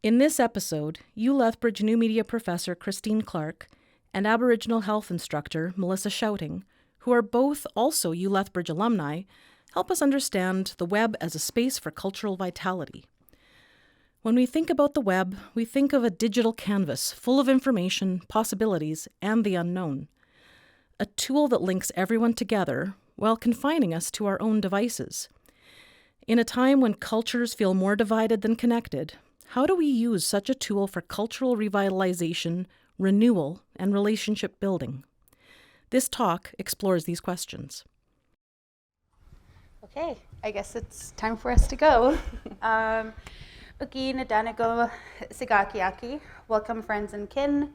In this episode, ULethbridge Lethbridge New Media professor Christine Clark and Aboriginal health instructor Melissa Shouting, who are both also ULethbridge Lethbridge alumni, help us understand the web as a space for cultural vitality. When we think about the web, we think of a digital canvas full of information, possibilities, and the unknown. A tool that links everyone together while confining us to our own devices. In a time when cultures feel more divided than connected, how do we use such a tool for cultural revitalization, renewal, and relationship building? This talk explores these questions. Okay, I guess it's time for us to go. Uki Nadanago Sigakiaki. Welcome, friends and kin.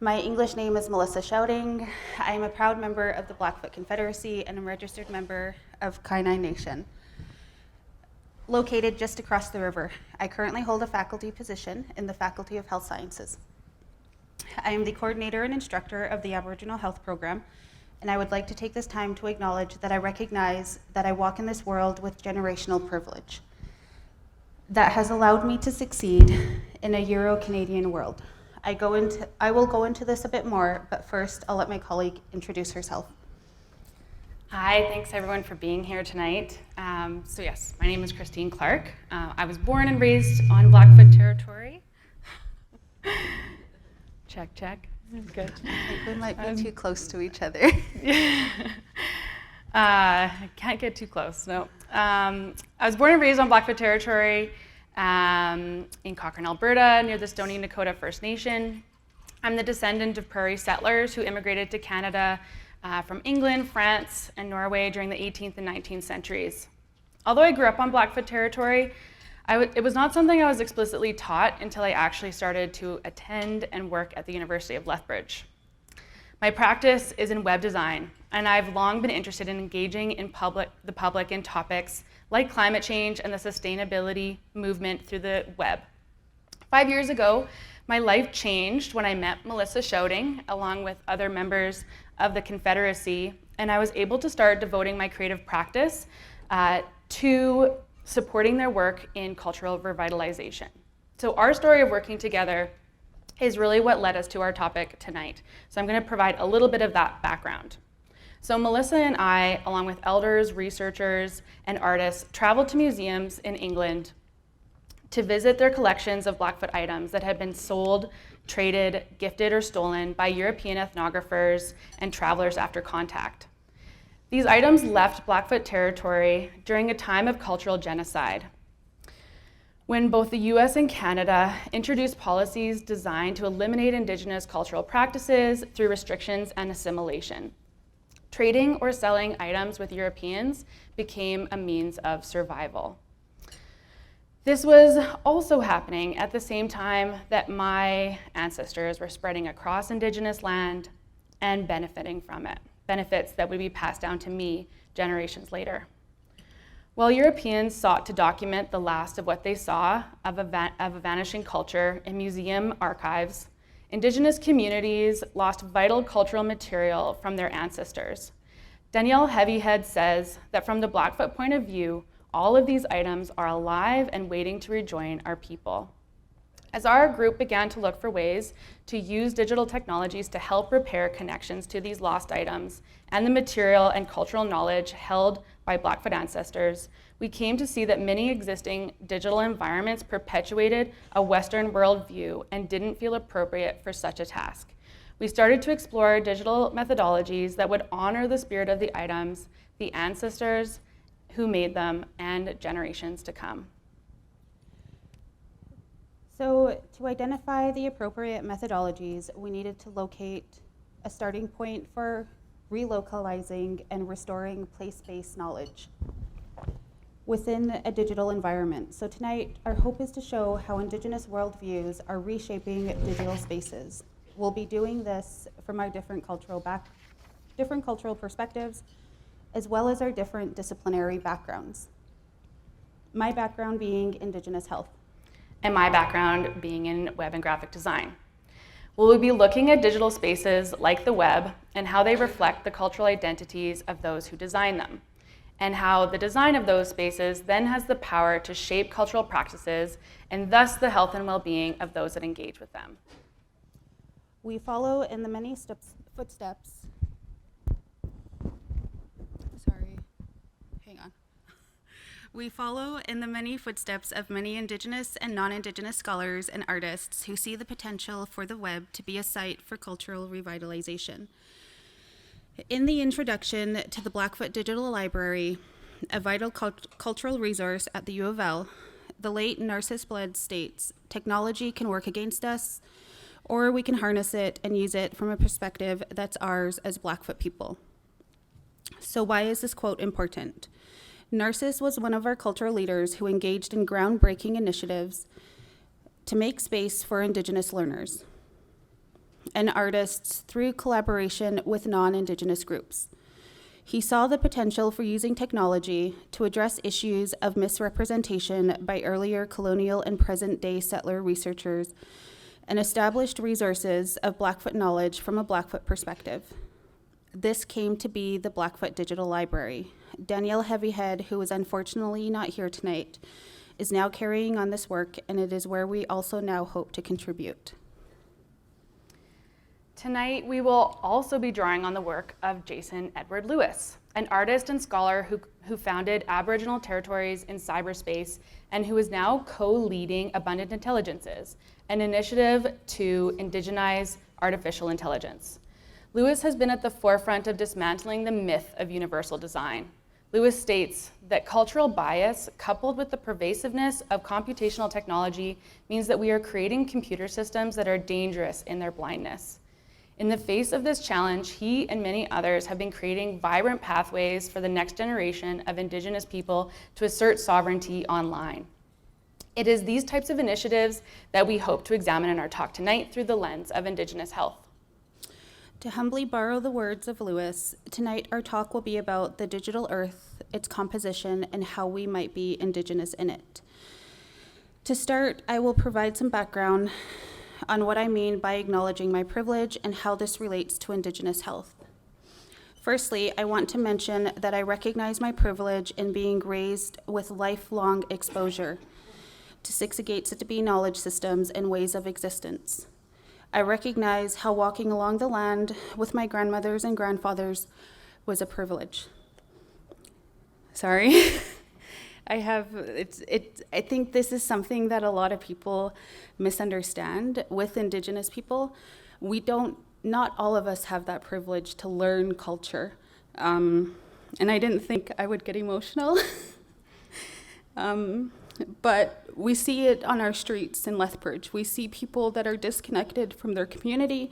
My English name is Melissa Shouting. I am a proud member of the Blackfoot Confederacy and a registered member of Kainai Nation. Located just across the river, I currently hold a faculty position in the Faculty of Health Sciences. I am the coordinator and instructor of the Aboriginal Health Program, and I would like to take this time to acknowledge that I recognize that I walk in this world with generational privilege that has allowed me to succeed in a Euro-Canadian world. I will go into this a bit more, but first I'll let my colleague introduce herself. Hi, thanks everyone for being here tonight. So yes, my name is Christine Clark. I was born and raised on Blackfoot territory. Check, check. Good. I think we might be too close to each other. I can't get too close, no. I was born and raised on Blackfoot territory in Cochrane, Alberta, near the Stoney Nakoda First Nation. I'm the descendant of prairie settlers who immigrated to Canada from England, France, and Norway during the 18th and 19th centuries. Although I grew up on Blackfoot territory, it was not something I was explicitly taught until I actually started to attend and work at the University of Lethbridge. My practice is in web design, and I've long been interested in engaging the public in topics like climate change and the sustainability movement through the web. 5 years ago, my life changed when I met Melissa Shouting, along with other members of the Confederacy, and I was able to start devoting my creative practice to supporting their work in cultural revitalization. So our story of working together is really what led us to our topic tonight. So I'm going to provide a little bit of that background. So Melissa and I, along with elders, researchers, and artists, traveled to museums in England to visit their collections of Blackfoot items that had been sold, traded, gifted, or stolen by European ethnographers and travelers after contact. These items left Blackfoot territory during a time of cultural genocide, when both the US and Canada introduced policies designed to eliminate Indigenous cultural practices through restrictions and assimilation. Trading or selling items with Europeans became a means of survival. This was also happening at the same time that my ancestors were spreading across Indigenous land and benefiting from it, benefits that would be passed down to me generations later. While Europeans sought to document the last of what they saw of a vanishing culture in museum archives, Indigenous communities lost vital cultural material from their ancestors. Danielle Heavyhead says that from the Blackfoot point of view, all of these items are alive and waiting to rejoin our people. As our group began to look for ways to use digital technologies to help repair connections to these lost items and the material and cultural knowledge held by Blackfoot ancestors, we came to see that many existing digital environments perpetuated a Western worldview and didn't feel appropriate for such a task. We started to explore digital methodologies that would honor the spirit of the items, the ancestors who made them, and generations to come. So to identify the appropriate methodologies, we needed to locate a starting point for relocalizing and restoring place-based knowledge within a digital environment. So tonight, our hope is to show how Indigenous worldviews are reshaping digital spaces. We'll be doing this from our different cultural perspectives, as well as our different disciplinary backgrounds. My background being Indigenous health. And my background being in web and graphic design. We'll be looking at digital spaces like the web and how they reflect the cultural identities of those who design them. and how the design of those spaces then has the power to shape cultural practices and thus the health and well-being of those that engage with them. We follow in the many footsteps. Sorry, hang on. We follow in the many footsteps of many Indigenous and non-Indigenous scholars and artists who see the potential for the web to be a site for cultural revitalization. In the introduction to the Blackfoot Digital Library, a vital cultural resource at the U of L, the late Narcissus Blood states, "Technology can work against us, or we can harness it and use it from a perspective that's ours as Blackfoot people." So why is this quote important? Narcissus was one of our cultural leaders who engaged in groundbreaking initiatives to make space for Indigenous learners and artists through collaboration with non-Indigenous groups. He saw the potential for using technology to address issues of misrepresentation by earlier colonial and present-day settler researchers and established resources of Blackfoot knowledge from a Blackfoot perspective. This came to be the Blackfoot Digital Library. Danielle Heavyhead, who is unfortunately not here tonight, is now carrying on this work, and it is where we also now hope to contribute. Tonight, we will also be drawing on the work of Jason Edward Lewis, an artist and scholar who founded Aboriginal Territories in Cyberspace and who is now co-leading Abundant Intelligences, an initiative to indigenize artificial intelligence. Lewis has been at the forefront of dismantling the myth of universal design. Lewis states that cultural bias, coupled with the pervasiveness of computational technology, means that we are creating computer systems that are dangerous in their blindness. In the face of this challenge, he and many others have been creating vibrant pathways for the next generation of Indigenous people to assert sovereignty online. It is these types of initiatives that we hope to examine in our talk tonight through the lens of Indigenous health. To humbly borrow the words of Lewis, tonight our talk will be about the digital earth, its composition, and how we might be Indigenous in it. To start, I will provide some background on what I mean by acknowledging my privilege and how this relates to Indigenous health. Firstly, I want to mention that I recognize my privilege in being raised with lifelong exposure to Siksikaitsitabi knowledge systems and ways of existence. I recognize how walking along the land with my grandmothers and grandfathers was a privilege. Sorry. I think this is something that a lot of people misunderstand with Indigenous people. Not all of us have that privilege to learn culture. And I didn't think I would get emotional. But we see it on our streets in Lethbridge. We see people that are disconnected from their community,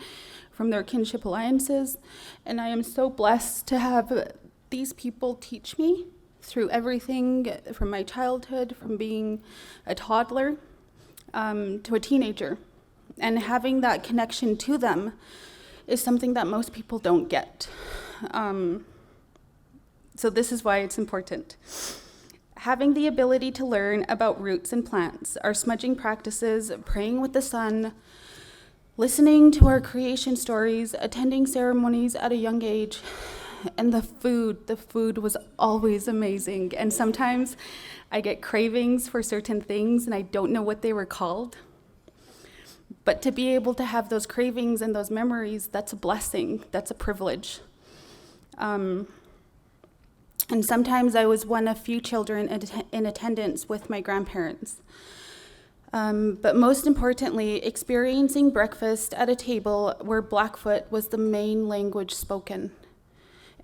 from their kinship alliances, and I am so blessed to have these people teach me through everything from my childhood, from being a toddler to a teenager. And having that connection to them is something that most people don't get. So this is why it's important. Having the ability to learn about roots and plants, our smudging practices, praying with the sun, listening to our creation stories, attending ceremonies at a young age, and the food was always amazing. And sometimes I get cravings for certain things and I don't know what they were called. But to be able to have those cravings and those memories, that's a blessing, that's a privilege. And sometimes I was one of few children in attendance with my grandparents. But most importantly, experiencing breakfast at a table where Blackfoot was the main language spoken.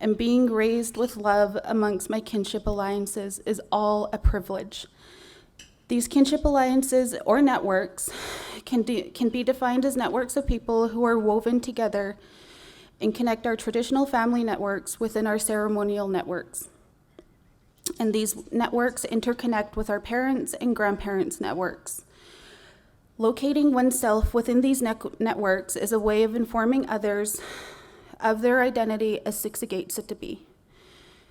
And being raised with love amongst my kinship alliances is all a privilege. These kinship alliances or networks can be defined as networks of people who are woven together and connect our traditional family networks within our ceremonial networks. And these networks interconnect with our parents' and grandparents' networks. Locating oneself within these networks is a way of informing others of their identity as Siksikaitsitabi.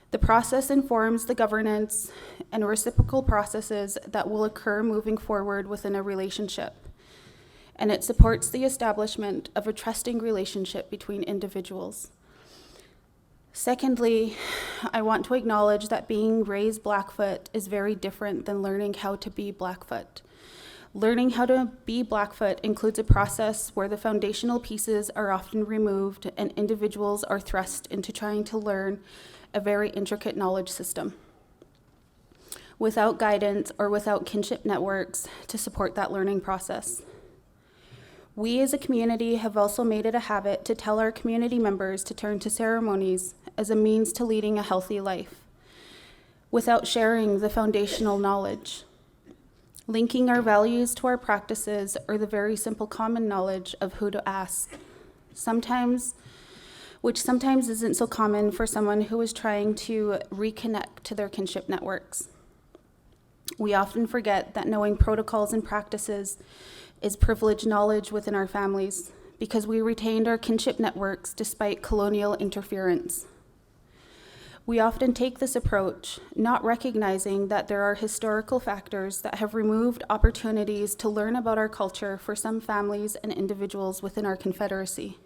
The process informs the governance and reciprocal processes that will occur moving forward within a relationship. And it supports the establishment of a trusting relationship between individuals. Secondly, I want to acknowledge that being raised Blackfoot is very different than learning how to be Blackfoot. Learning how to be Blackfoot includes a process where the foundational pieces are often removed and individuals are thrust into trying to learn a very intricate knowledge system without guidance or without kinship networks to support that learning process. We as a community have also made it a habit to tell our community members to turn to ceremonies as a means to leading a healthy life without sharing the foundational knowledge. Linking our values to our practices or the very simple common knowledge of who to ask. Which sometimes isn't so common for someone who is trying to reconnect to their kinship networks. We often forget that knowing protocols and practices is privileged knowledge within our families because we retained our kinship networks despite colonial interference. We often take this approach, not recognizing that there are historical factors that have removed opportunities to learn about our culture for some families and individuals within our Confederacy.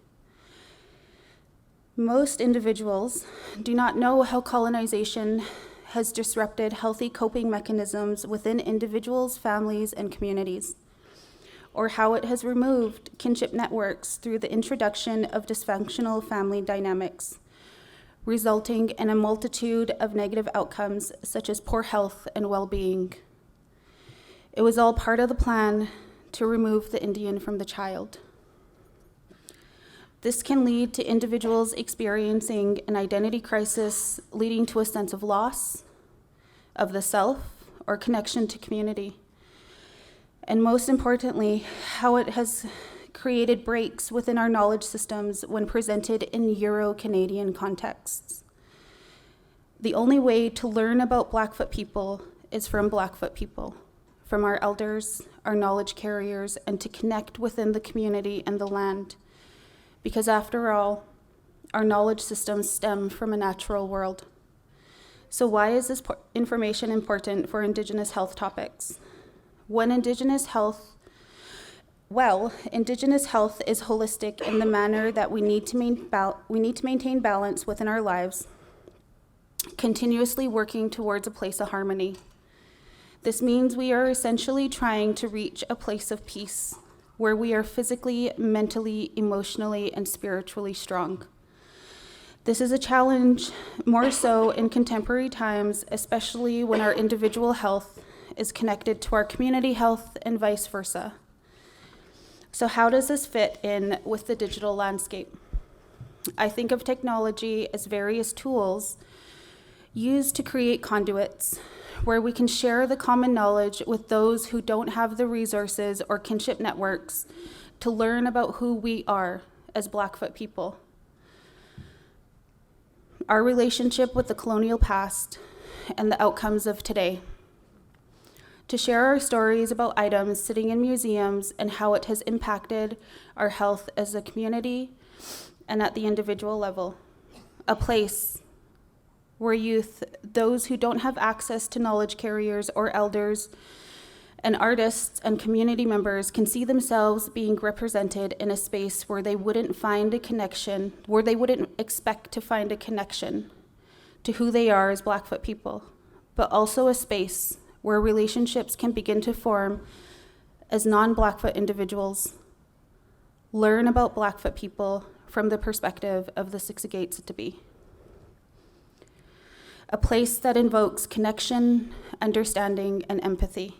Most individuals do not know how colonization has disrupted healthy coping mechanisms within individuals, families, and communities, or how it has removed kinship networks through the introduction of dysfunctional family dynamics, resulting in a multitude of negative outcomes such as poor health and well-being. It was all part of the plan to remove the Indian from the child. This can lead to individuals experiencing an identity crisis, leading to a sense of loss of the self or connection to community. And most importantly, how it has created breaks within our knowledge systems when presented in Euro-Canadian contexts. The only way to learn about Blackfoot people is from Blackfoot people, from our elders, our knowledge carriers, and to connect within the community and the land. Because after all, our knowledge systems stem from a natural world. So why is this information important for Indigenous health topics? Indigenous health is holistic in the manner that we need to maintain balance within our lives, continuously working towards a place of harmony. This means we are essentially trying to reach a place of peace where we are physically, mentally, emotionally, and spiritually strong. This is a challenge more so in contemporary times, especially when our individual health is connected to our community health and vice versa. So how does this fit in with the digital landscape? I think of technology as various tools used to create conduits where we can share the common knowledge with those who don't have the resources or kinship networks to learn about who we are as Blackfoot people. Our relationship with the colonial past and the outcomes of today. To share our stories about items sitting in museums and how it has impacted our health as a community and at the individual level. A place where youth, those who don't have access to knowledge carriers or elders, and artists and community members can see themselves being represented in a space where they wouldn't find a connection, where they wouldn't expect to find a connection to who they are as Blackfoot people, but also a space where relationships can begin to form as non-Blackfoot individuals, learn about Blackfoot people from the perspective of the Siksikaits to be. A place that invokes connection, understanding, and empathy.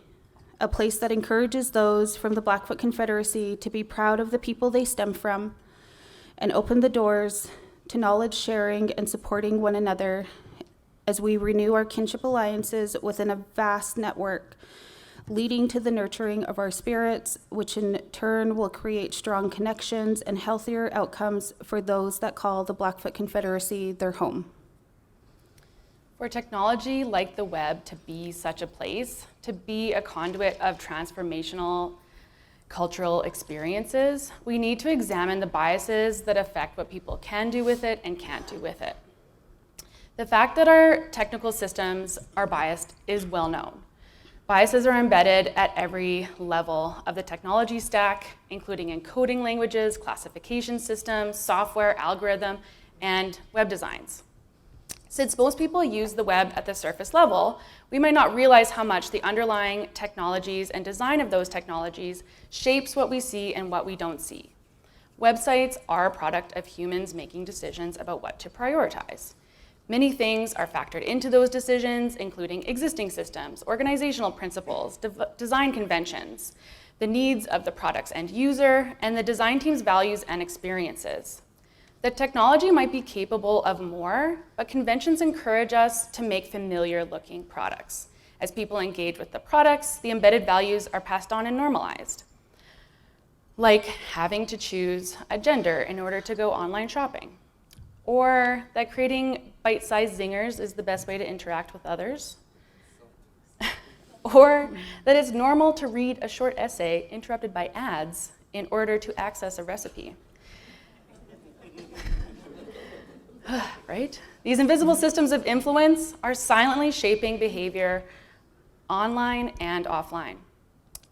A place that encourages those from the Blackfoot Confederacy to be proud of the people they stem from and open the doors to knowledge sharing and supporting one another as we renew our kinship alliances within a vast network, leading to the nurturing of our spirits, which in turn will create strong connections and healthier outcomes for those that call the Blackfoot Confederacy their home. For technology like the web to be such a place, to be a conduit of transformational cultural experiences, we need to examine the biases that affect what people can do with it and can't do with it. The fact that our technical systems are biased is well known. Biases are embedded at every level of the technology stack, including encoding languages, classification systems, software, algorithm, and web designs. Since most people use the web at the surface level, we might not realize how much the underlying technologies and design of those technologies shapes what we see and what we don't see. Websites are a product of humans making decisions about what to prioritize. Many things are factored into those decisions, including existing systems, organizational principles, design conventions, the needs of the product's end user, and the design team's values and experiences. The technology might be capable of more, but conventions encourage us to make familiar-looking products. As people engage with the products, the embedded values are passed on and normalized, like having to choose a gender in order to go online shopping, or that creating bite-sized zingers is the best way to interact with others, or that it's normal to read a short essay interrupted by ads in order to access a recipe. Right? These invisible systems of influence are silently shaping behavior online and offline.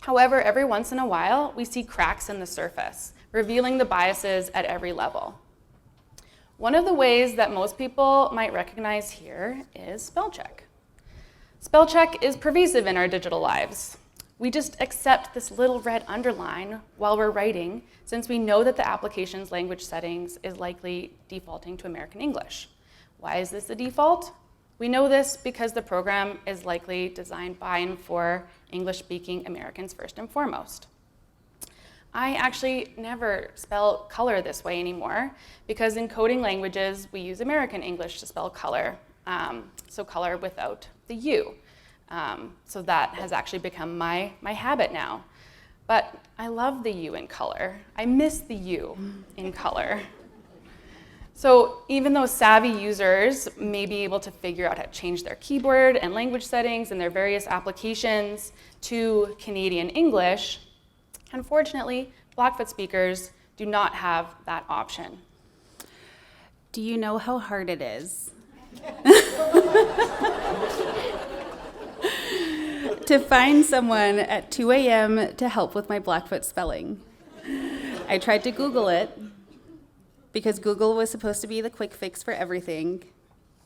However, every once in a while, we see cracks in the surface, revealing the biases at every level. One of the ways that most people might recognize here is spell check. Spell check is pervasive in our digital lives. We just accept this little red underline while we're writing, since we know that the application's language settings is likely defaulting to American English. Why is this the default? We know this because the program is likely designed by and for English-speaking Americans first and foremost. I actually never spell color this way anymore, because in coding languages, we use American English to spell color, so color without the U. So that has actually become my habit now. But I love the U in color. I miss the U in color. So even though savvy users may be able to figure out how to change their keyboard and language settings and their various applications to Canadian English, unfortunately, Blackfoot speakers do not have that option. Do you know how hard it is to find someone at 2 a.m. to help with my Blackfoot spelling? I tried to Google it, because Google was supposed to be the quick fix for everything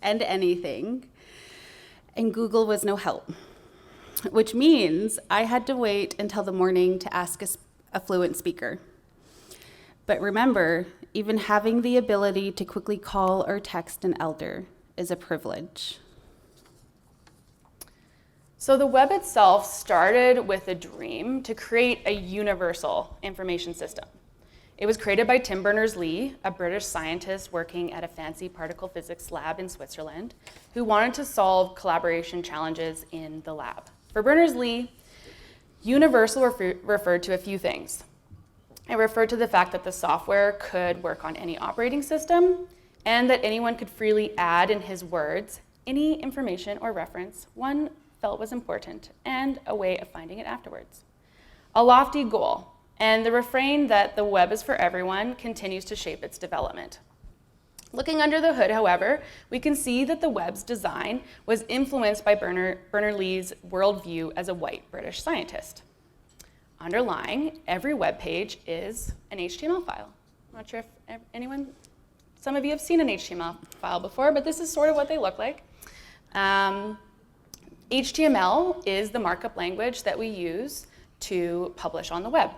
and anything, and Google was no help, which means I had to wait until the morning to ask a fluent speaker. But remember, even having the ability to quickly call or text an elder is a privilege. So the web itself started with a dream to create a universal information system. It was created by Tim Berners-Lee, a British scientist working at a fancy particle physics lab in Switzerland, who wanted to solve collaboration challenges in the lab. For Berners-Lee, universal referred to a few things. It referred to the fact that the software could work on any operating system, and that anyone could freely add in his words any information or reference one felt was important, and a way of finding it afterwards. A lofty goal, and the refrain that the web is for everyone continues to shape its development. Looking under the hood, however, we can see that the web's design was influenced by Berners-Lee's worldview as a white British scientist. Underlying every web page is an HTML file. I'm not sure if some of you have seen an HTML file before, but this is sort of what they look like. HTML is the markup language that we use to publish on the web.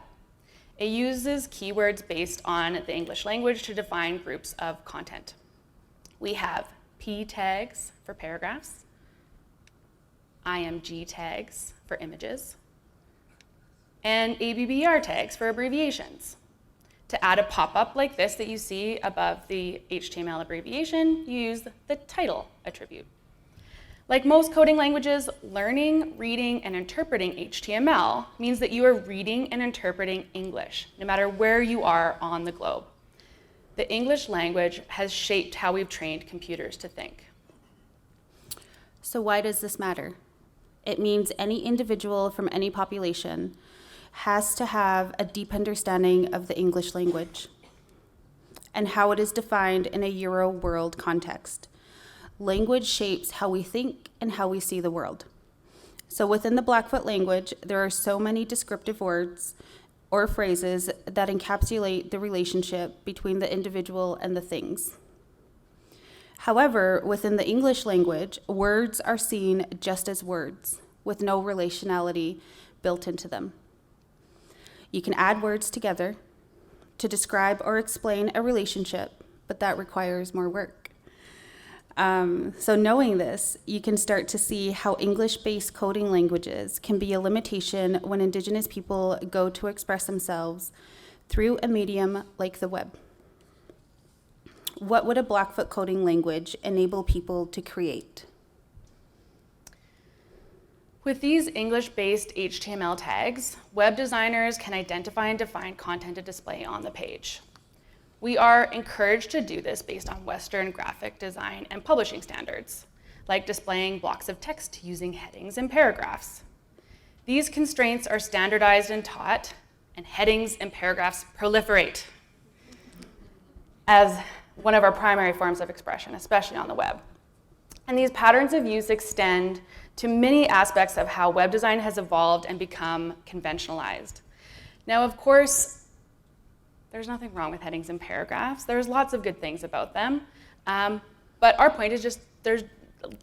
It uses keywords based on the English language to define groups of content. We have P tags for paragraphs, IMG tags for images, and ABBR tags for abbreviations. To add a pop-up like this that you see above the HTML abbreviation, you use the title attribute. Like most coding languages, learning, reading, and interpreting HTML means that you are reading and interpreting English, no matter where you are on the globe. The English language has shaped how we've trained computers to think. So why does this matter? It means any individual from any population has to have a deep understanding of the English language and how it is defined in a Euro world context. Language shapes how we think and how we see the world. So within the Blackfoot language, there are so many descriptive words or phrases that encapsulate the relationship between the individual and the things. However, within the English language, words are seen just as words, with no relationality built into them. You can add words together to describe or explain a relationship, but that requires more work. So knowing this, you can start to see how English-based coding languages can be a limitation when Indigenous people go to express themselves through a medium like the web. What would a Blackfoot coding language enable people to create? With these English-based HTML tags, web designers can identify and define content to display on the page. We are encouraged to do this based on Western graphic design and publishing standards, like displaying blocks of text using headings and paragraphs. These constraints are standardized and taught, and headings and paragraphs proliferate as one of our primary forms of expression, especially on the web. And these patterns of use extend to many aspects of how web design has evolved and become conventionalized. Now, of course, there's nothing wrong with headings and paragraphs. There's lots of good things about them. But our point is just there's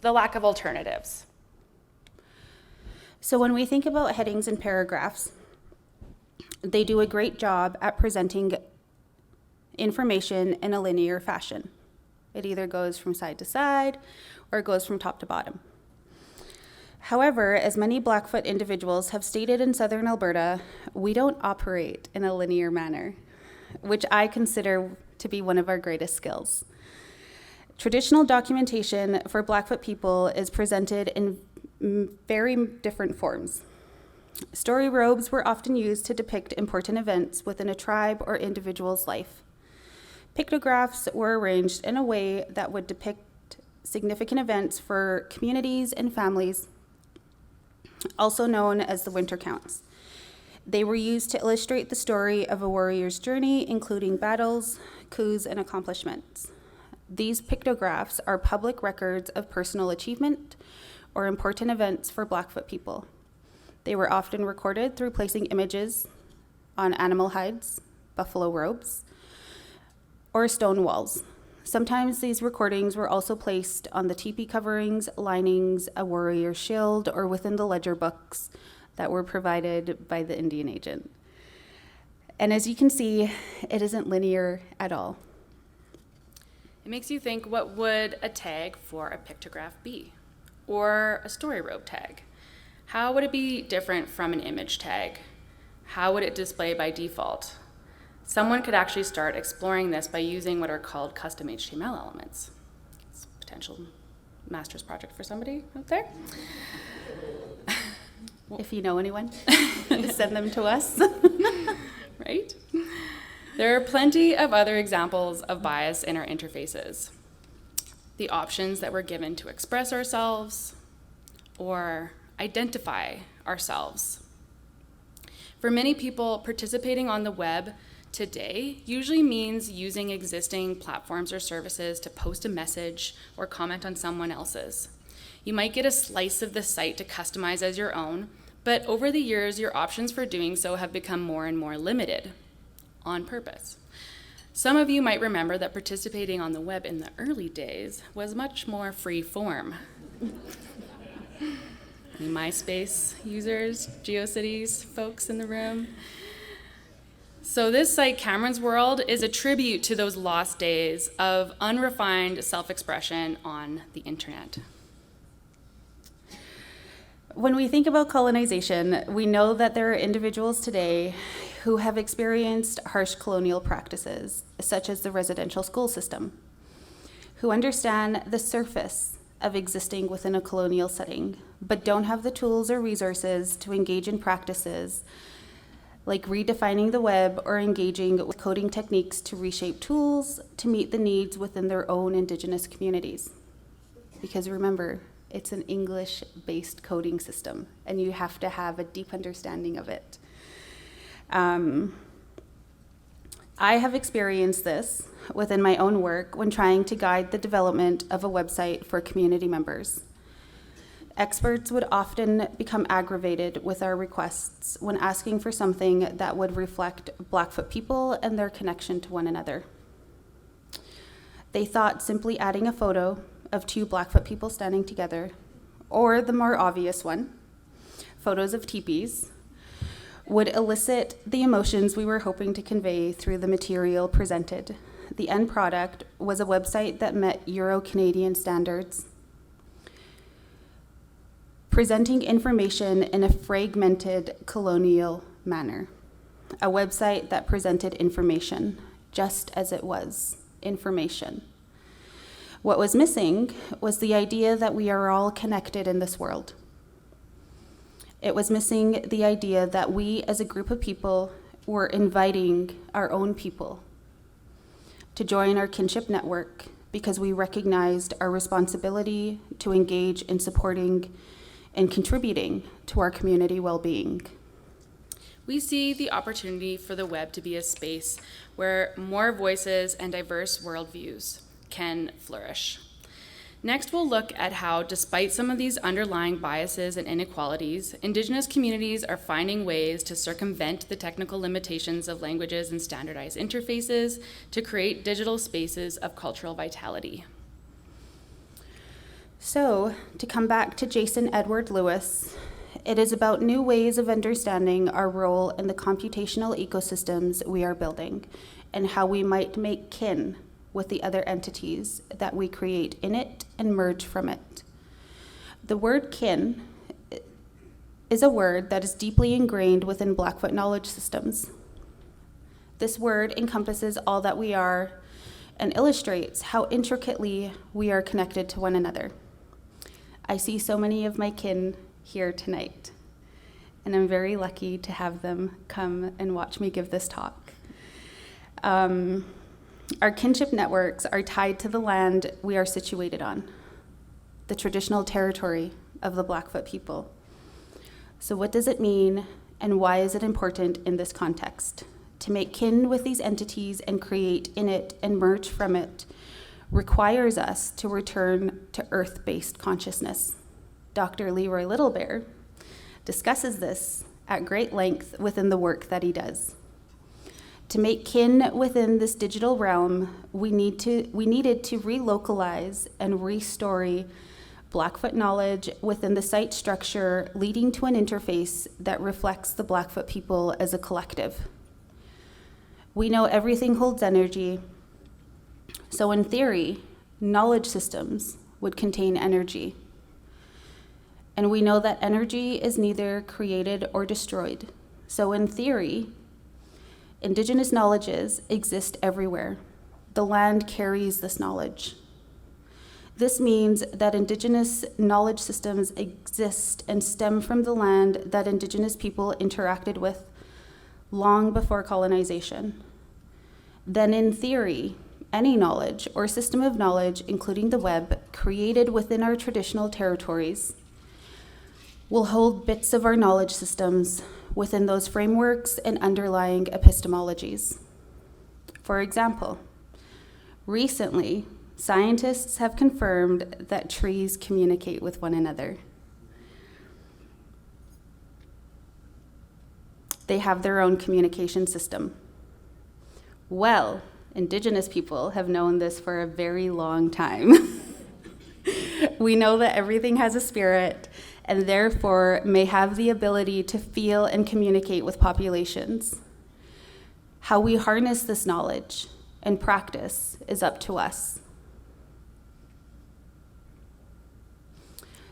the lack of alternatives. So when we think about headings and paragraphs, they do a great job at presenting information in a linear fashion. It either goes from side to side or it goes from top to bottom. However, as many Blackfoot individuals have stated in Southern Alberta, we don't operate in a linear manner, which I consider to be one of our greatest skills. Traditional documentation for Blackfoot people is presented in very different forms. Story robes were often used to depict important events within a tribe or individual's life. Pictographs were arranged in a way that would depict significant events for communities and families, also known as the winter counts. They were used to illustrate the story of a warrior's journey, including battles, coups, and accomplishments. These pictographs are public records of personal achievement or important events for Blackfoot people. They were often recorded through placing images on animal hides, buffalo robes, or stone walls. Sometimes these recordings were also placed on the teepee coverings, linings, a warrior's shield, or within the ledger books that were provided by the Indian agent. And as you can see, it isn't linear at all. It makes you think, what would a tag for a pictograph be? Or a story robe tag? How would it be different from an image tag? How would it display by default? Someone could actually start exploring this by using what are called custom HTML elements. It's a potential master's project for somebody out there. If you know anyone, send them to us. Right? There are plenty of other examples of bias in our interfaces. The options that we're given to express ourselves or identify ourselves. For many people, participating on the web today usually means using existing platforms or services to post a message or comment on someone else's. You might get a slice of the site to customize as your own, but over the years, your options for doing so have become more and more limited, on purpose. Some of you might remember that participating on the web in the early days was much more free form. Any MySpace users, GeoCities folks in the room? So this site, Cameron's World, is a tribute to those lost days of unrefined self-expression on the internet. When we think about colonization, we know that there are individuals today who have experienced harsh colonial practices, such as the residential school system, who understand the surface of existing within a colonial setting, but don't have the tools or resources to engage in practices like redefining the web or engaging with coding techniques to reshape tools to meet the needs within their own Indigenous communities. Because remember, it's an English-based coding system, and you have to have a deep understanding of it. I have experienced this within my own work when trying to guide the development of a website for community members. Experts would often become aggravated with our requests when asking for something that would reflect Blackfoot people and their connection to one another. They thought simply adding a photo of two Blackfoot people standing together, or the more obvious one, photos of teepees, would elicit the emotions we were hoping to convey through the material presented. The end product was a website that met Euro-Canadian standards, presenting information in a fragmented colonial manner. A website that presented information just as it was, information. What was missing was the idea that we are all connected in this world. It was missing the idea that we as a group of people were inviting our own people to join our kinship network because we recognized our responsibility to engage in supporting and contributing to our community well-being. We see the opportunity for the web to be a space where more voices and diverse worldviews can flourish. Next, we'll look at how, despite some of these underlying biases and inequalities, Indigenous communities are finding ways to circumvent the technical limitations of languages and standardized interfaces to create digital spaces of cultural vitality. So, to come back to Jason Edward Lewis, it is about new ways of understanding our role in the computational ecosystems we are building and how we might make kin with the other entities that we create in it and merge from it. The word kin is a word that is deeply ingrained within Blackfoot knowledge systems. This word encompasses all that we are and illustrates how intricately we are connected to one another. I see so many of my kin here tonight, and I'm very lucky to have them come and watch me give this talk. Our kinship networks are tied to the land we are situated on, the traditional territory of the Blackfoot people. So what does it mean, and why is it important in this context? To make kin with these entities and create in it and merge from it requires us to return to earth-based consciousness. Dr. Leroy Littlebear discusses this at great length within the work that he does. To make kin within this digital realm, we needed to relocalize and restory Blackfoot knowledge within the site structure, leading to an interface that reflects the Blackfoot people as a collective. We know everything holds energy, so in theory, knowledge systems would contain energy. And we know that energy is neither created or destroyed. So in theory, Indigenous knowledges exist everywhere. The land carries this knowledge. This means that Indigenous knowledge systems exist and stem from the land that Indigenous people interacted with long before colonization. Then in theory, any knowledge or system of knowledge, including the web, created within our traditional territories, will hold bits of our knowledge systems within those frameworks and underlying epistemologies. For example, recently, scientists have confirmed that trees communicate with one another. They have their own communication system. Well, Indigenous people have known this for a very long time. We know that everything has a spirit and therefore may have the ability to feel and communicate with populations. How we harness this knowledge and practice is up to us.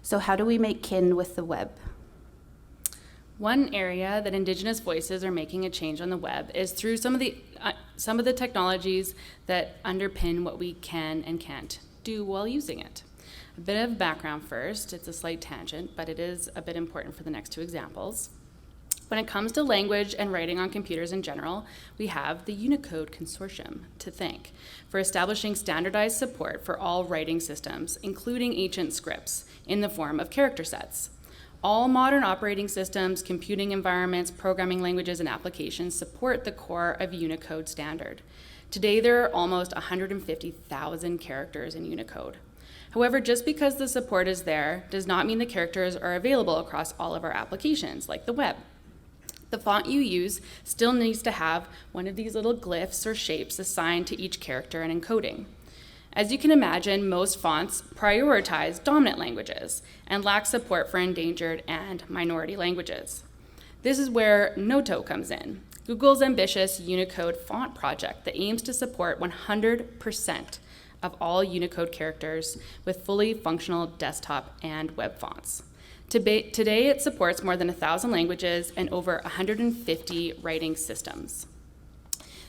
So how do we make kin with the web? One area that Indigenous voices are making a change on the web is through some of the technologies that underpin what we can and can't do while using it. A bit of background first. It's a slight tangent, but it is a bit important for the next two examples. When it comes to language and writing on computers in general, we have the Unicode Consortium to thank for establishing standardized support for all writing systems, including ancient scripts, in the form of character sets. All modern operating systems, computing environments, programming languages, and applications support the core of Unicode standard. Today, there are almost 150,000 characters in Unicode. However, just because the support is there does not mean the characters are available across all of our applications, like the web. The font you use still needs to have one of these little glyphs or shapes assigned to each character and encoding. As you can imagine, most fonts prioritize dominant languages and lack support for endangered and minority languages. This is where Noto comes in, Google's ambitious Unicode font project that aims to support 100% of all Unicode characters with fully functional desktop and web fonts. Today, it supports more than 1,000 languages and over 150 writing systems.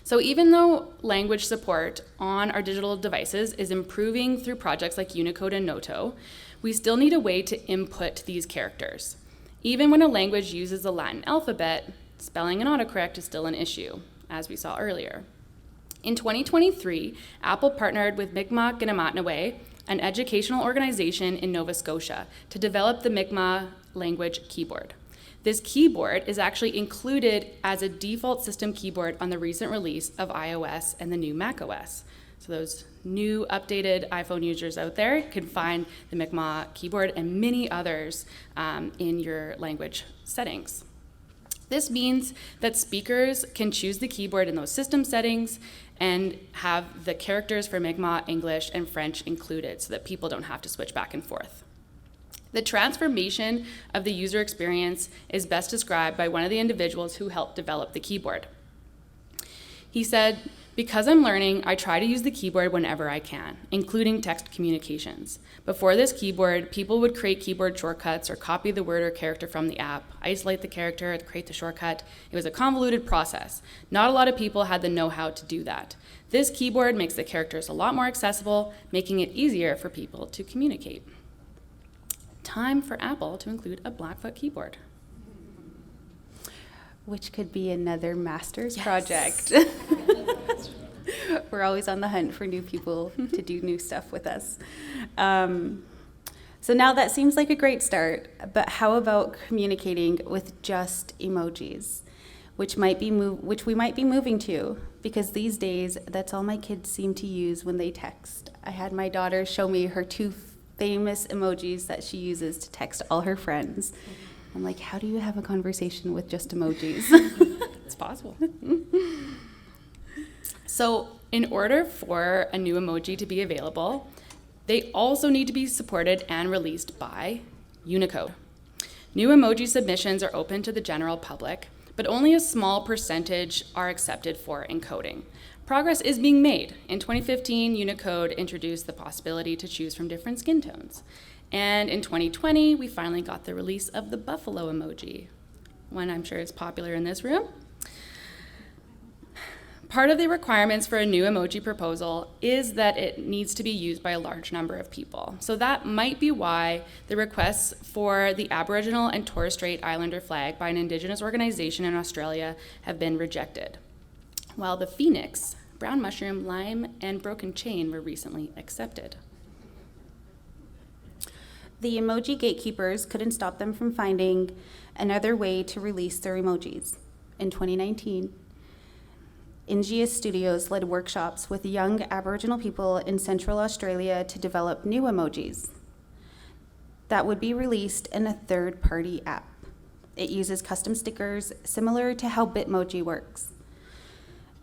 So even though language support on our digital devices is improving through projects like Unicode and Noto, we still need a way to input these characters. Even when a language uses the Latin alphabet, spelling and autocorrect is still an issue, as we saw earlier. In 2023, Apple partnered with Mi'kmaq Ginamatnawe, an educational organization in Nova Scotia, to develop the Mi'kmaq language keyboard. This keyboard is actually included as a default system keyboard on the recent release of iOS and the new macOS. So those new updated iPhone users out there can find the Mi'kmaq keyboard and many others in your language settings. This means that speakers can choose the keyboard in those system settings and have the characters for Mi'kmaq, English, and French included so that people don't have to switch back and forth. The transformation of the user experience is best described by one of the individuals who helped develop the keyboard. He said, "Because I'm learning, I try to use the keyboard whenever I can, including text communications. Before this keyboard, people would create keyboard shortcuts or copy the word or character from the app, isolate the character, create the shortcut. It was a convoluted process. Not a lot of people had the know-how to do that. This keyboard makes the characters a lot more accessible, making it easier for people to communicate." Time for Apple to include a Blackfoot keyboard. Which could be another master's Yes. project. We're always on the hunt for new people to do new stuff with us. So now that seems like a great start, but how about communicating with just emojis, which we might be moving to, because these days that's all my kids seem to use when they text. I had my daughter show me her two famous emojis that she uses to text all her friends. I'm like, how do you have a conversation with just emojis? It's possible. So in order for a new emoji to be available, they also need to be supported and released by Unicode. New emoji submissions are open to the general public, but only a small percentage are accepted for encoding. Progress is being made. In 2015, Unicode introduced the possibility to choose from different skin tones. And in 2020, we finally got the release of the buffalo emoji, one I'm sure is popular in this room. Part of the requirements for a new emoji proposal is that it needs to be used by a large number of people. So that might be why the requests for the Aboriginal and Torres Strait Islander flag by an Indigenous organization in Australia have been rejected, while the phoenix, brown mushroom, lime, and broken chain were recently accepted. The emoji gatekeepers couldn't stop them from finding another way to release their emojis. In 2019, Ingeus Studios led workshops with young Aboriginal people in Central Australia to develop new emojis that would be released in a third-party app. It uses custom stickers similar to how Bitmoji works,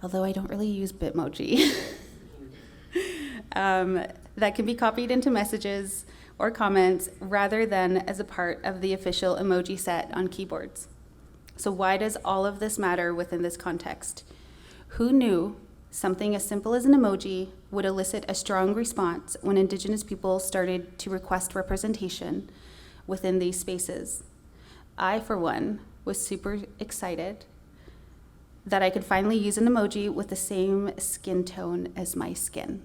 although I don't really use Bitmoji. That can be copied into messages or comments rather than as a part of the official emoji set on keyboards. So why does all of this matter within this context? Who knew something as simple as an emoji would elicit a strong response when Indigenous people started to request representation within these spaces? I, for one, was super excited that I could finally use an emoji with the same skin tone as my skin.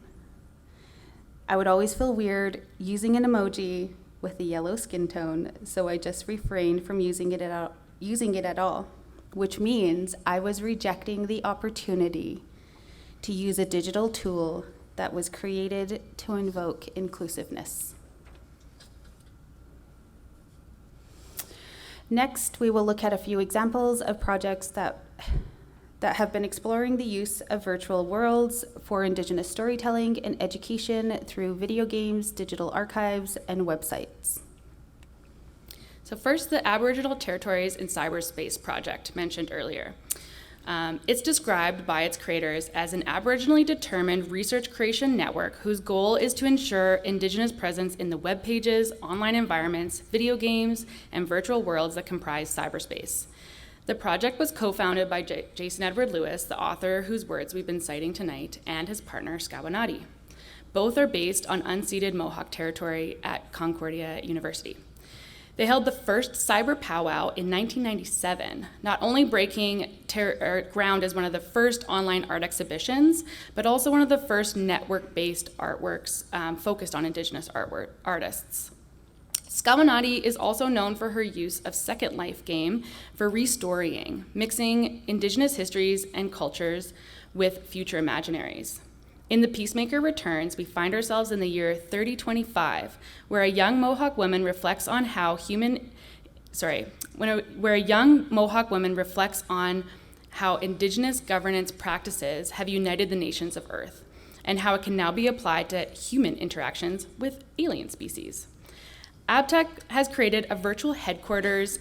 I would always feel weird using an emoji with a yellow skin tone, so I just refrained from using it at all, which means I was rejecting the opportunity to use a digital tool that was created to invoke inclusiveness. Next, we will look at a few examples of projects that have been exploring the use of virtual worlds for Indigenous storytelling and education through video games, digital archives, and websites. So first, the Aboriginal Territories in Cyberspace project mentioned earlier. It's described by its creators as an Aboriginally determined research creation network whose goal is to ensure Indigenous presence in the web pages, online environments, video games, and virtual worlds that comprise cyberspace. The project was co-founded by Jason Edward Lewis, the author whose words we've been citing tonight, and his partner, Skawinati. Both are based on unceded Mohawk territory at Concordia University. They held the first cyber powwow in 1997, not only breaking ground as one of the first online art exhibitions, but also one of the first network-based artworks focused on Indigenous artists. Skawinati is also known for her use of Second Life game for restorying, mixing Indigenous histories and cultures with future imaginaries. In The Peacemaker Returns, we find ourselves in the year 3025, where a young Mohawk woman reflects on how Indigenous governance practices have united the nations of Earth, and how it can now be applied to human interactions with alien species. Abtech has created a virtual headquarters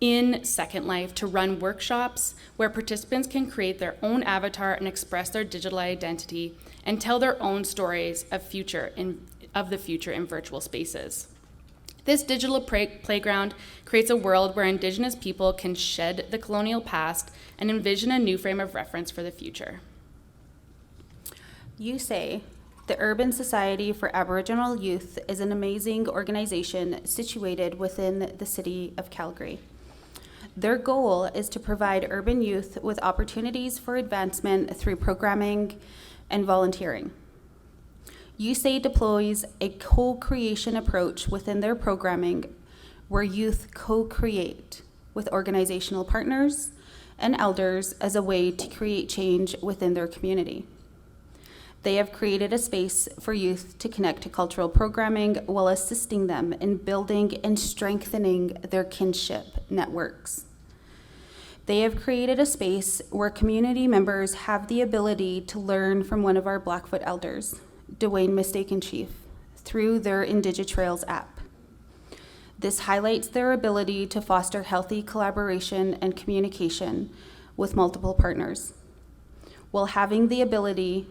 in Second Life to run workshops where participants can create their own avatar and express their digital identity and tell their own stories of the future in virtual spaces. This digital playground creates a world where Indigenous people can shed the colonial past and envision a new frame of reference for the future. You say, the Urban Society for Aboriginal Youth is an amazing organization situated within the city of Calgary. Their goal is to provide urban youth with opportunities for advancement through programming and volunteering. USAID deploys a co-creation approach within their programming where youth co-create with organizational partners and elders as a way to create change within their community. They have created a space for youth to connect to cultural programming while assisting them in building and strengthening their kinship networks. They have created a space where community members have the ability to learn from one of our Blackfoot elders, Dwayne Mistaken Chief, through their IndigiTrails app. This highlights their ability to foster healthy collaboration and communication with multiple partners, while having the ability,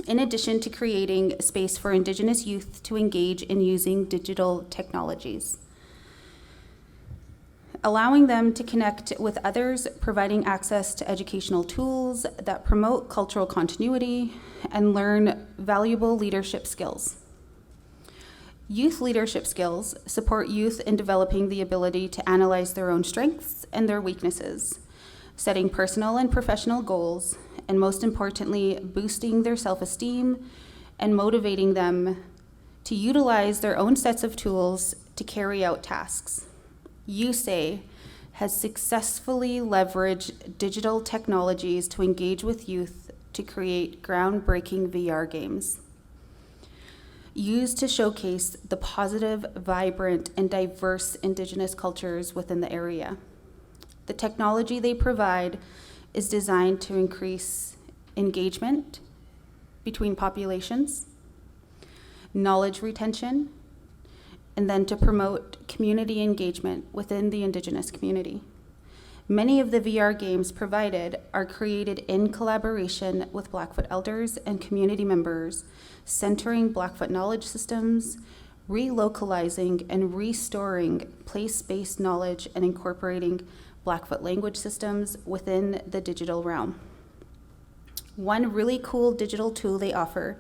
in addition to creating space for Indigenous youth to engage in using digital technologies, allowing them to connect with others, providing access to educational tools that promote cultural continuity and learn valuable leadership skills. Youth leadership skills support youth in developing the ability to analyze their own strengths and their weaknesses, setting personal and professional goals, and most importantly, boosting their self-esteem and motivating them to utilize their own sets of tools to carry out tasks. USAID has successfully leveraged digital technologies to engage with youth to create groundbreaking VR games, used to showcase the positive, vibrant, and diverse Indigenous cultures within the area. The technology they provide is designed to increase engagement between populations, knowledge retention, and then to promote community engagement within the Indigenous community. Many of the VR games provided are created in collaboration with Blackfoot elders and community members, centering Blackfoot knowledge systems, relocalizing and restoring place-based knowledge, and incorporating Blackfoot language systems within the digital realm. One really cool digital tool they offer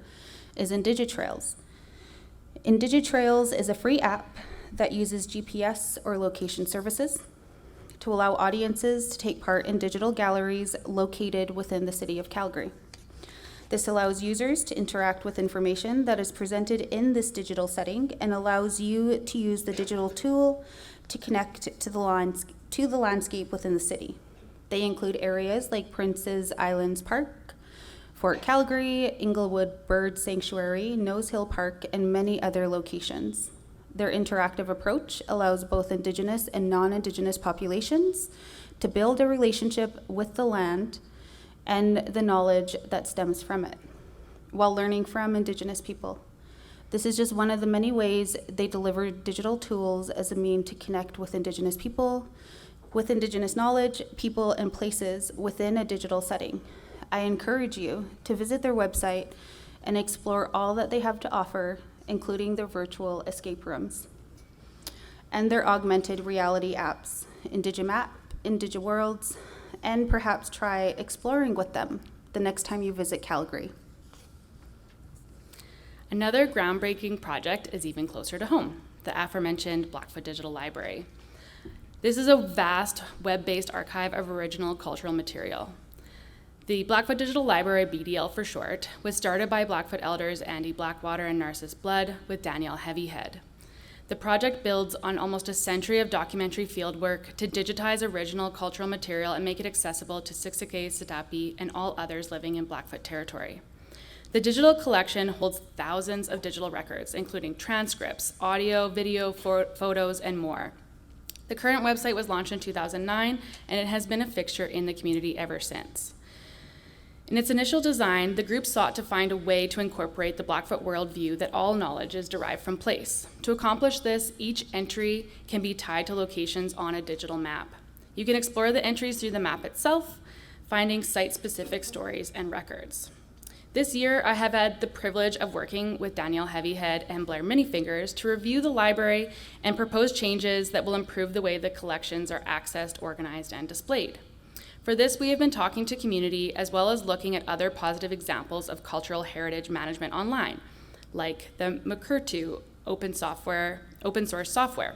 is IndigiTrails. IndigiTrails is a free app that uses GPS or location services to allow audiences to take part in digital galleries located within the city of Calgary. This allows users to interact with information that is presented in this digital setting and allows you to use the digital tool to connect to the landscape within the city. They include areas like Prince's Islands Park, Fort Calgary, Inglewood Bird Sanctuary, Nose Hill Park, and many other locations. Their interactive approach allows both Indigenous and non-Indigenous populations to build a relationship with the land and the knowledge that stems from it, while learning from Indigenous people. This is just one of the many ways they deliver digital tools as a means to connect with Indigenous people with Indigenous knowledge, people, and places within a digital setting. I encourage you to visit their website and explore all that they have to offer, including their virtual escape rooms and their augmented reality apps, Indigimap, IndigiWorlds, and perhaps try exploring with them the next time you visit Calgary. Another groundbreaking project is even closer to home, the aforementioned Blackfoot Digital Library. This is a vast web-based archive of original cultural material. The Blackfoot Digital Library, BDL for short, was started by Blackfoot elders Andy Blackwater and Narcissus Blood with Danielle Heavyhead. The project builds on almost a century of documentary fieldwork to digitize original cultural material and make it accessible to Siksika, Sitapi, and all others living in Blackfoot territory. The digital collection holds thousands of digital records, including transcripts, audio, video, photos, and more. The current website was launched in 2009, and it has been a fixture in the community ever since. In its initial design, the group sought to find a way to incorporate the Blackfoot worldview that all knowledge is derived from place. To accomplish this, each entry can be tied to locations on a digital map. You can explore the entries through the map itself, finding site-specific stories and records. This year, I have had the privilege of working with Danielle Heavyhead and Blair Minifingers to review the library and propose changes that will improve the way the collections are accessed, organized, and displayed. For this, we have been talking to community as well as looking at other positive examples of cultural heritage management online, like the Makurtu open source software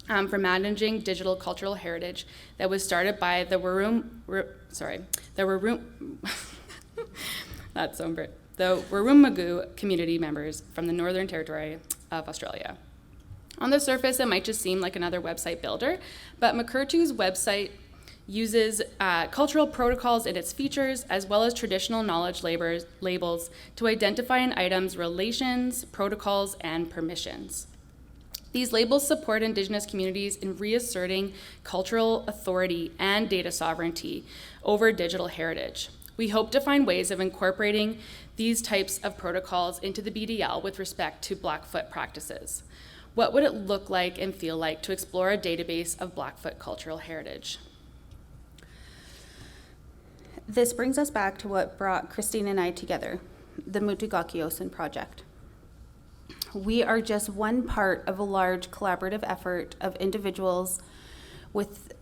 for managing digital cultural heritage that was started by the Warrumagu community members from the Northern Territory of Australia. On the surface, it might just seem like another website builder, but Makurtu's website uses cultural protocols in its features, as well as traditional knowledge labels to identify an item's relations, protocols, and permissions. These labels support Indigenous communities in reasserting cultural authority and data sovereignty over digital heritage. We hope to find ways of incorporating these types of protocols into the BDL with respect to Blackfoot practices. What would it look like and feel like to explore a database of Blackfoot cultural heritage? This brings us back to what brought Christine and I together, the Mutugakiosan Project. We are just one part of a large collaborative effort of individuals with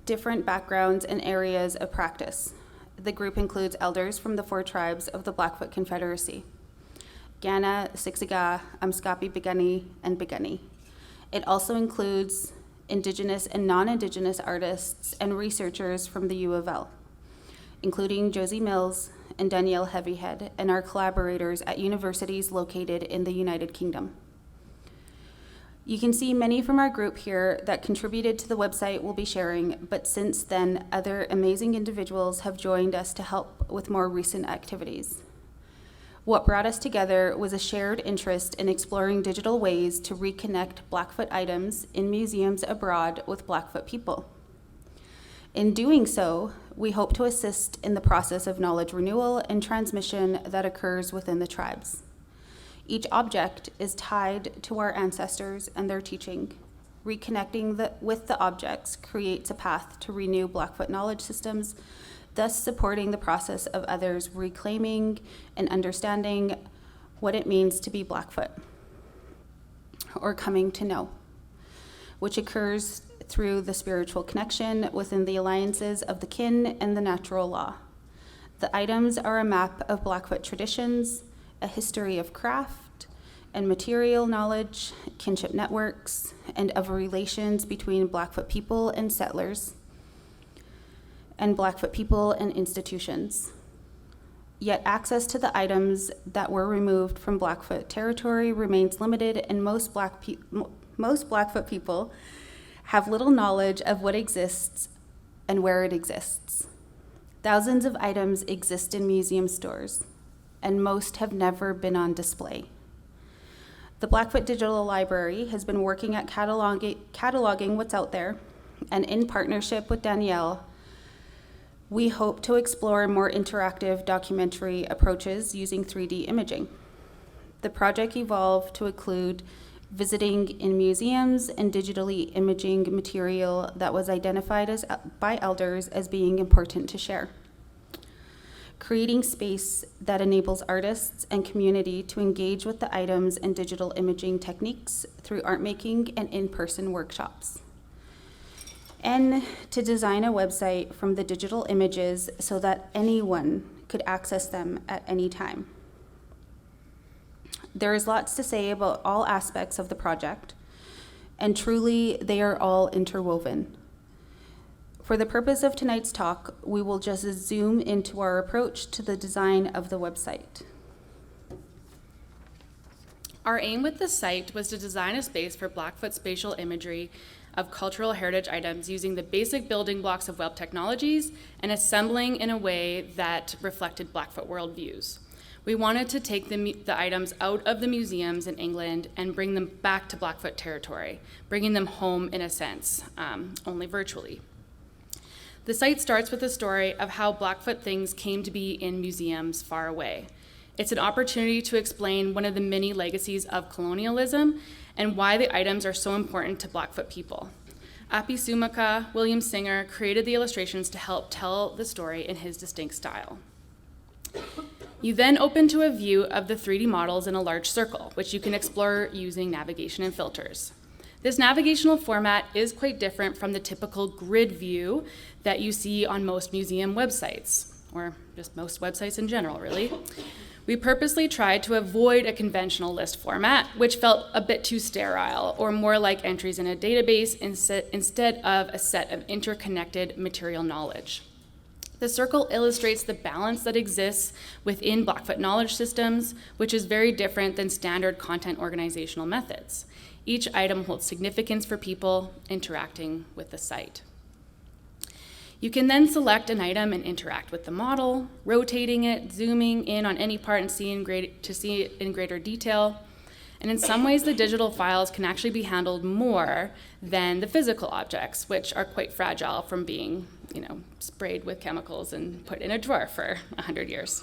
different backgrounds and areas of practice. The group includes elders from the 4 tribes of the Blackfoot Confederacy: Gana, Siksika, Amskapi, Piikani, and Piikani. It also includes Indigenous and non-Indigenous artists and researchers from the U of L, including Josie Mills and Danielle Heavyhead, and our collaborators at universities located in the United Kingdom. You can see many from our group here that contributed to the website we'll be sharing, but since then, other amazing individuals have joined us to help with more recent activities. What brought us together was a shared interest in exploring digital ways to reconnect Blackfoot items in museums abroad with Blackfoot people. In doing so, we hope to assist in the process of knowledge renewal and transmission that occurs within the tribes. Each object is tied to our ancestors and their teaching. Reconnecting with the objects creates a path to renew Blackfoot knowledge systems, thus supporting the process of others reclaiming and understanding what it means to be Blackfoot, or coming to know, which occurs through the spiritual connection within the alliances of the kin and the natural law. The items are a map of Blackfoot traditions, a history of craft and material knowledge, kinship networks, and of relations between Blackfoot people and settlers, and Blackfoot people and institutions. Yet access to the items that were removed from Blackfoot territory remains limited, and most Blackfoot people have little knowledge of what exists and where it exists. Thousands of items exist in museum stores, and most have never been on display. The Blackfoot Digital Library has been working at cataloging what's out there, and in partnership with Danielle, we hope to explore more interactive documentary approaches using 3D imaging. The project evolved to include visiting in museums, and digitally imaging material that was identified by elders as being important to share. Creating space that enables artists and community to engage with the items and digital imaging techniques through art making and in-person workshops. And to design a website from the digital images so that anyone could access them at any time. There is lots to say about all aspects of the project, and truly they are all interwoven. For the purpose of tonight's talk, we will just zoom into our approach to the design of the website. Our aim with the site was to design a space for Blackfoot spatial imagery of cultural heritage items using the basic building blocks of web technologies and assembling in a way that reflected Blackfoot worldviews. We wanted to take the items out of the museums in England and bring them back to Blackfoot territory, bringing them home in a sense, only virtually. The site starts with a story of how Blackfoot things came to be in museums far away. It's an opportunity to explain one of the many legacies of colonialism and why the items are so important to Blackfoot people. Api Sumaka, William Singer, created the illustrations to help tell the story in his distinct style. You then open to a view of the 3D models in a large circle, which you can explore using navigation and filters. This navigational format is quite different from the typical grid view that you see on most museum websites, or just most websites in general, really. We purposely tried to avoid a conventional list format, which felt a bit too sterile, or more like entries in a database instead of a set of interconnected material knowledge. The circle illustrates the balance that exists within Blackfoot knowledge systems, which is very different than standard content organizational methods. Each item holds significance for people interacting with the site. You can then select an item and interact with the model, rotating it, zooming in on any part and see it in greater detail. And in some ways, the digital files can actually be handled more than the physical objects, which are quite fragile from being, sprayed with chemicals and put in a drawer for 100 years.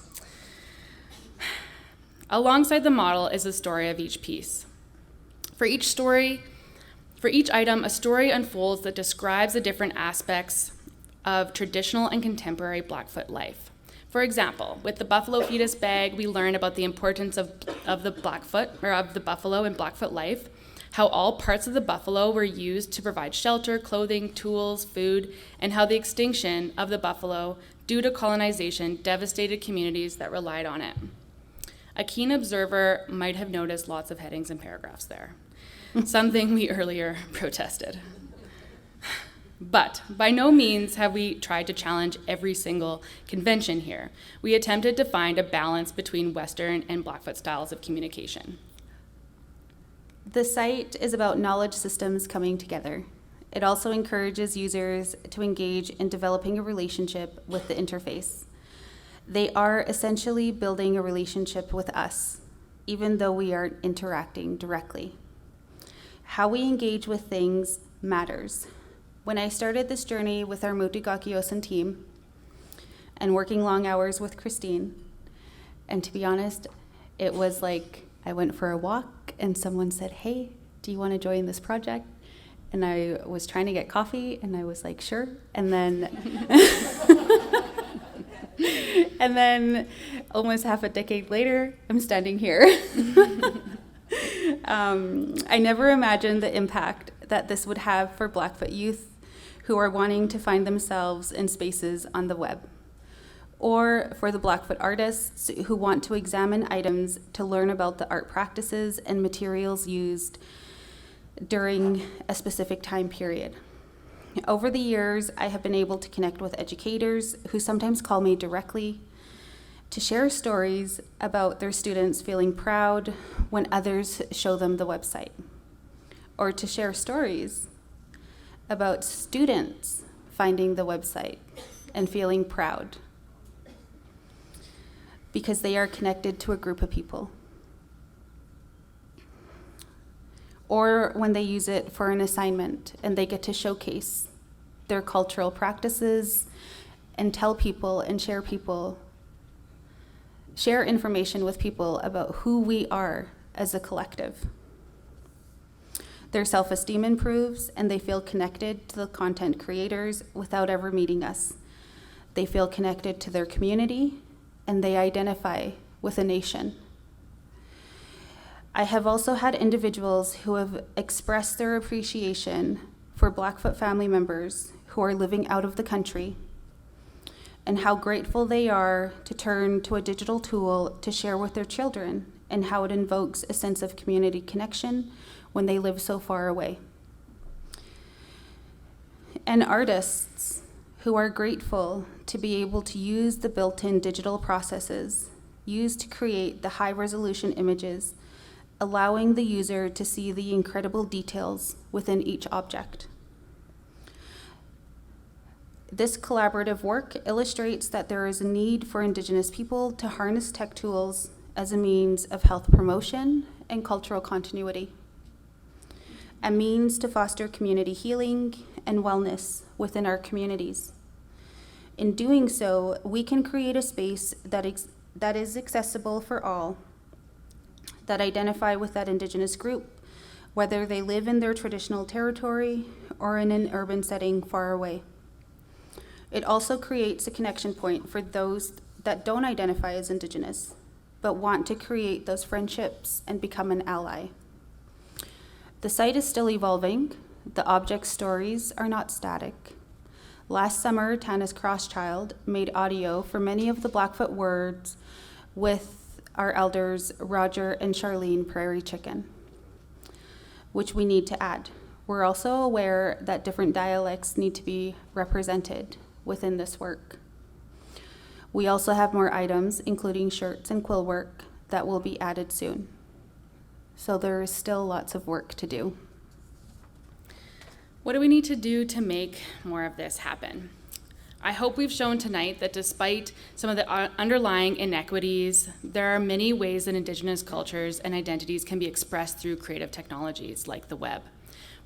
Alongside the model is the story of each piece. For each item, a story unfolds that describes the different aspects of traditional and contemporary Blackfoot life. For example, with the buffalo fetus bag, we learn about the importance of the Blackfoot, or of the buffalo in Blackfoot life, how all parts of the buffalo were used to provide shelter, clothing, tools, food, and how the extinction of the buffalo due to colonization devastated communities that relied on it. A keen observer might have noticed lots of headings and paragraphs there, something we earlier protested. But by no means have we tried to challenge every single convention here. We attempted to find a balance between Western and Blackfoot styles of communication. The site is about knowledge systems coming together. It also encourages users to engage in developing a relationship with the interface. They are essentially building a relationship with us, even though we aren't interacting directly. How we engage with things matters. When I started this journey with our Mutigakiosan team and working long hours with Christine, and to be honest, it was like I went for a walk and someone said, "Hey, do you want to join this project?" And I was trying to get coffee and I was like, "Sure." And then and then almost half a decade later, I'm standing here. I never imagined the impact that this would have for Blackfoot youth who are wanting to find themselves in spaces on the web, or for the Blackfoot artists who want to examine items to learn about the art practices and materials used during a specific time period. Over the years, I have been able to connect with educators who sometimes call me directly to share stories about their students feeling proud when others show them the website, or to share stories about students finding the website and feeling proud because they are connected to a group of people. Or when they use it for an assignment and they get to showcase their cultural practices and tell people and share information with people about who we are as a collective. Their self-esteem improves, and they feel connected to the content creators without ever meeting us. They feel connected to their community, and they identify with a nation. I have also had individuals who have expressed their appreciation for Blackfoot family members who are living out of the country, and how grateful they are to turn to a digital tool to share with their children, and how it invokes a sense of community connection when they live so far away. And artists who are grateful to be able to use the built-in digital processes used to create the high-resolution images, allowing the user to see the incredible details within each object. This collaborative work illustrates that there is a need for Indigenous people to harness tech tools as a means of health promotion and cultural continuity, a means to foster community healing and wellness within our communities. In doing so, we can create a space that is accessible for all, that identify with that Indigenous group, whether they live in their traditional territory or in an urban setting far away. It also creates a connection point for those that don't identify as Indigenous, but want to create those friendships and become an ally. The site is still evolving. The object stories are not static. Last summer, Tanis Crosschild made audio for many of the Blackfoot words with our elders, Roger and Charlene Prairie Chicken, which we need to add. We're also aware that different dialects need to be represented within this work. We also have more items, including shirts and quill work, that will be added soon. So there is still lots of work to do. What do we need to do to make more of this happen? I hope we've shown tonight that despite some of the underlying inequities, there are many ways that Indigenous cultures and identities can be expressed through creative technologies like the web.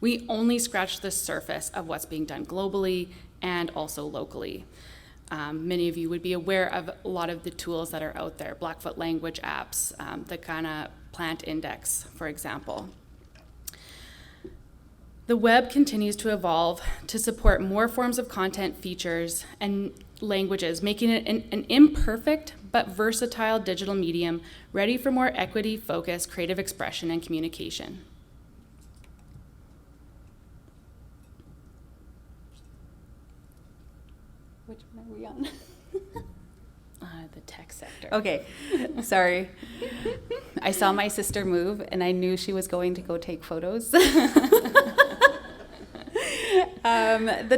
We only scratched the surface of what's being done globally and also locally. Many of you would be aware of a lot of the tools that are out there, Blackfoot language apps, the Kainai Plant Index, for example. The web continues to evolve to support more forms of content, features, and languages, making it an imperfect but versatile digital medium ready for more equity-focused creative expression and communication. Which one are we on? The tech sector. Okay, sorry. I saw my sister move and I knew she was going to go take photos. The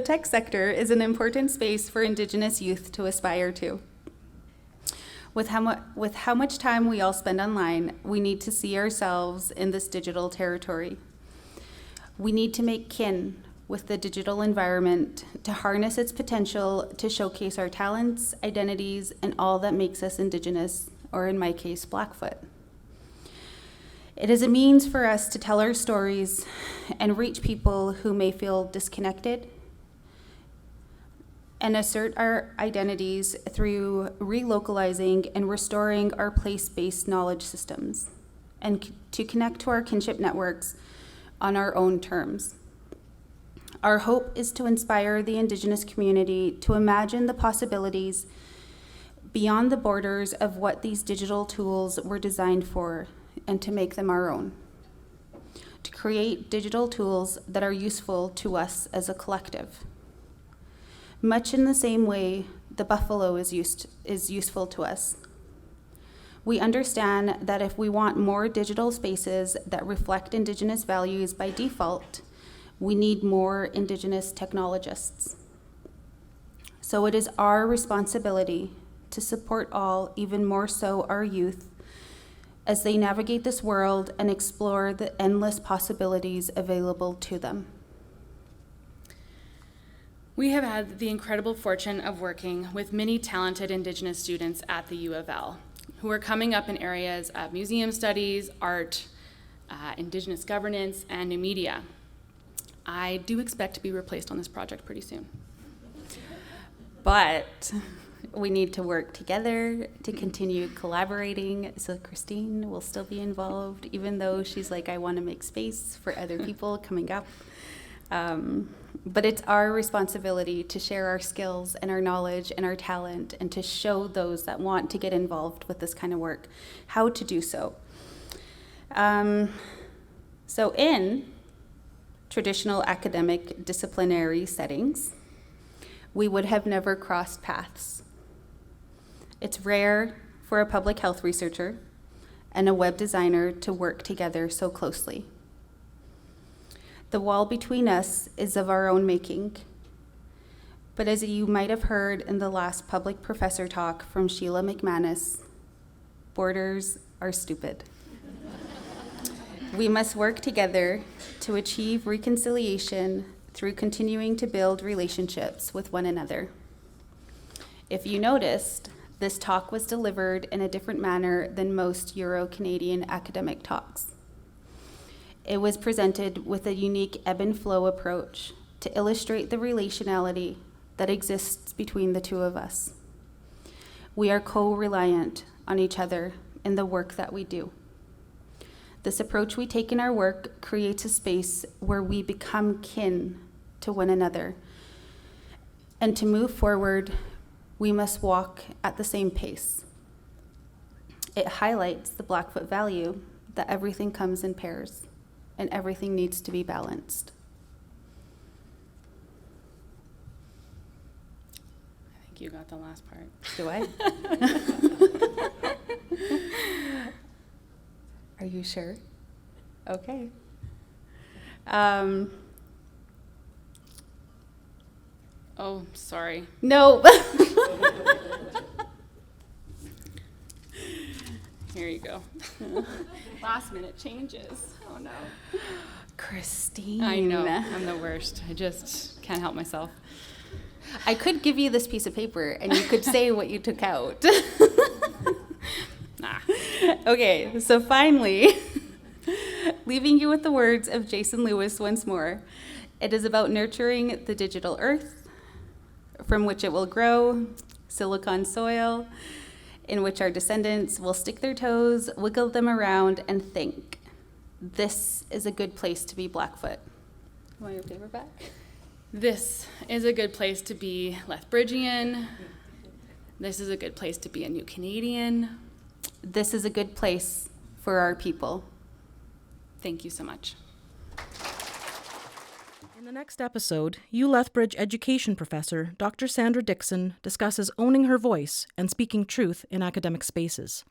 tech sector is an important space for Indigenous youth to aspire to. With how much time we all spend online, we need to see ourselves in this digital territory. We need to make kin with the digital environment to harness its potential to showcase our talents, identities, and all that makes us Indigenous, or in my case, Blackfoot. It is a means for us to tell our stories and reach people who may feel disconnected and assert our identities through relocalizing and restoring our place-based knowledge systems and to connect to our kinship networks on our own terms. Our hope is to inspire the Indigenous community to imagine the possibilities beyond the borders of what these digital tools were designed for and to make them our own. To create digital tools that are useful to us as a collective. Much in the same way the buffalo is useful to us. We understand that if we want more digital spaces that reflect Indigenous values by default, we need more Indigenous technologists. So it is our responsibility to support all, even more so our youth, as they navigate this world and explore the endless possibilities available to them. We have had the incredible fortune of working with many talented Indigenous students at the U of L, who are coming up in areas of museum studies, art, Indigenous governance, and new media. I do expect to be replaced on this project pretty soon. But We need to work together to continue collaborating. So Christine will still be involved, even though she's like, I want to make space for other people coming up. But it's our responsibility to share our skills and our knowledge and our talent and to show those that want to get involved with this kind of work how to do so. So in traditional academic disciplinary settings, we would have never crossed paths. It's rare for a public health researcher and a web designer to work together so closely. The wall between us is of our own making, but as you might have heard in the last public professor talk from Sheila McManus, borders are stupid. We must work together to achieve reconciliation through continuing to build relationships with one another. If you noticed, this talk was delivered in a different manner than most Euro-Canadian academic talks. It was presented with a unique ebb and flow approach to illustrate the relationality that exists between the two of us. We are co-reliant on each other in the work that we do. This approach we take in our work creates a space where we become kin to one another. And to move forward, we must walk at the same pace. It highlights the Blackfoot value that everything comes in pairs and everything needs to be balanced. I think you got the last part. Do I? Are you sure? Okay. Oh, sorry. No. Here you go. Last minute changes. Oh no. Christine. I know. I'm the worst. I just can't help myself. I could give you this piece of paper and you could say what you took out. Nah. Okay, so finally, leaving you with the words of Jason Lewis once more. It is about nurturing the digital earth from which it will grow, silicon soil, in which our descendants will stick their toes, wiggle them around, and think, this is a good place to be Blackfoot. You want your paper back? This is a good place to be Lethbridgian. This is a good place to be a New Canadian. This is a good place for our people. Thank you so much. In the next episode, U Lethbridge education professor Dr. Sandra Dixon discusses owning her voice and speaking truth in academic spaces.